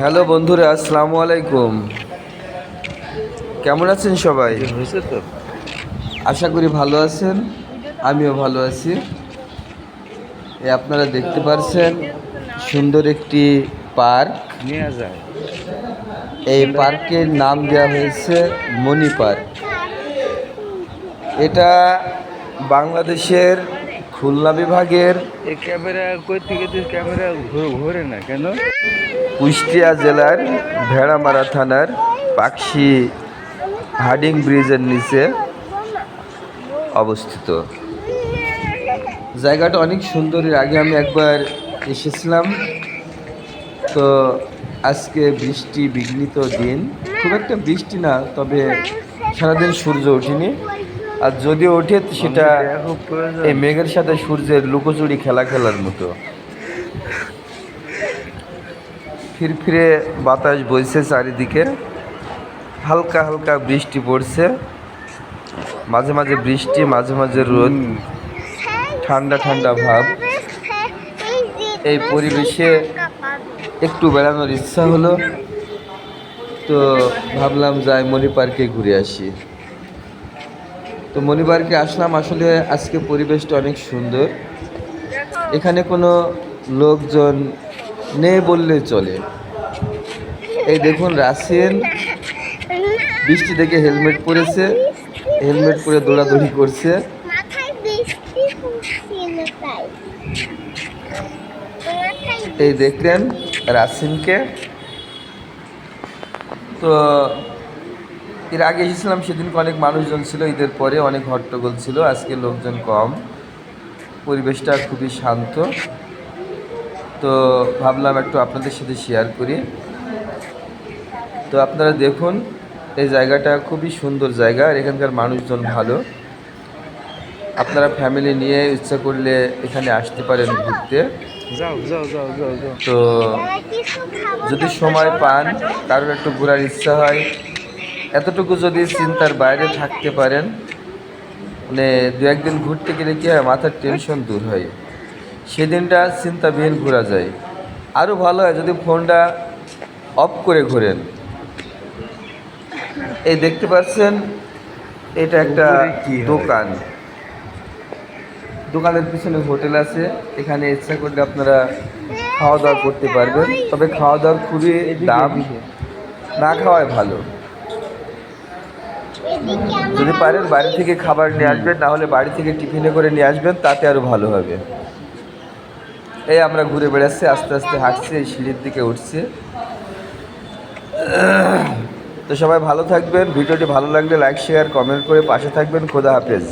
Hello বন্ধুরা, আসসালামু আলাইকুম। কেমন আছেন সবাই? হয়েছে তো। আশা করি ভালো আছেন। আমিও ভালো আছি। আপনারা দেখতে পাচ্ছেন সুন্দর একটি পার্ক। নিয়ে যায় এই পার্কের নাম দেওয়া হয়েছে মনি পার্ক। এটা বাংলাদেশের খুলনা বিভাগের এই ক্যামেরা কই থেকে ক্যামেরা ঘোরে না কেন? কুষ্টিয়া জেলার ভেড়ামারা থানার পাকশি হার্ডিং ব্রিজের নিচে অবস্থিত। জায়গাটা অনেক সুন্দর। এর আগে আমি একবার এসেছিলাম। তো আজকে বৃষ্টি বিঘ্নিত দিন, খুব একটা বৃষ্টি না, তবে সারাদিন সূর্য ওঠেনি। আর যদিও ওঠে সেটা এই মেঘের সাথে সূর্যের লুকোচুরি খেলার মতো। ফিরফিরে বাতাস বইছে চারিদিকে, হালকা হালকা বৃষ্টি পড়ছে, মাঝে মাঝে বৃষ্টি, মাঝে মাঝে রোদ, ঠান্ডা ঠান্ডা ভাব। এই পরিবেশে একটু বেড়ানোর ইচ্ছা হলো, তো ভাবলাম যাই মনি পার্কে ঘুরে আসি। তো মনি পার্কে আসলাম। আসলে আজকে পরিবেশটা অনেক সুন্দর। এখানে কোনো লোকজন নেই বললে চলে। এই দেখুন, রাসেল বৃষ্টি দেখে হেলমেট পরেছে, হেলমেট পরে দৌড়াদৌড়ি করছে। এই দেখলেন রাসিনকে। তো এর আগে এসেছিলাম, সেদিনকে অনেক মানুষজন ছিল, ঈদের পরে অনেক হট্টগোল ছিল। আজকে লোকজন কম, পরিবেশটা খুবই শান্ত। তো ভাবলাম একটু আপনাদের সাথে শেয়ার করি। তো আপনারা দেখুন, এই জায়গাটা খুবই সুন্দর জায়গা, আর এখানকার মানুষজন ভালো। আপনারা ফ্যামিলি নিয়ে ইচ্ছা করলে এখানে আসতে পারেন ঘুরতে। যাও যাও যাও যাও যাও। তো যদি সময় পান, কারোর একটু ঘোরার ইচ্ছা হয়, এতটুকু যদি চিন্তার বাইরে থাকতে পারেন, মানে দু একদিন ঘুরতে গেলে কি হয়, মাথার টেনশন দূর হয়, সেদিনটা চিন্তাবিহীন ঘোরা যায়। আরও ভালো হয় যদি ফোনটা অফ করে ঘোরেন। এই দেখতে পাচ্ছেন, এটা একটা দোকান। দোকানের পিছনে হোটেল আছে। এখানে ইচ্ছা করলে আপনারা খাওয়া দাওয়া করতে পারবেন, তবে খাওয়া দাওয়ার খুবই দাম, না খাওয়াই ভালো। যদি পারেন বাড়ি থেকে খাবার নিয়ে আসবেন, না হলে বাড়ি থেকে টিফিনে করে নিয়ে আসবেন, তাতে আরও ভালো হবে। এই আমরা ঘুরে বেড়াচ্ছি, আস্তে আস্তে হাঁটছি, এই সিঁড়ির দিকে উঠছি। তো সবাই ভালো থাকবেন। ভিডিওটি ভালো লাগলে লাইক শেয়ার কমেন্ট করে পাশে থাকবেন। খোদা হাফেজ।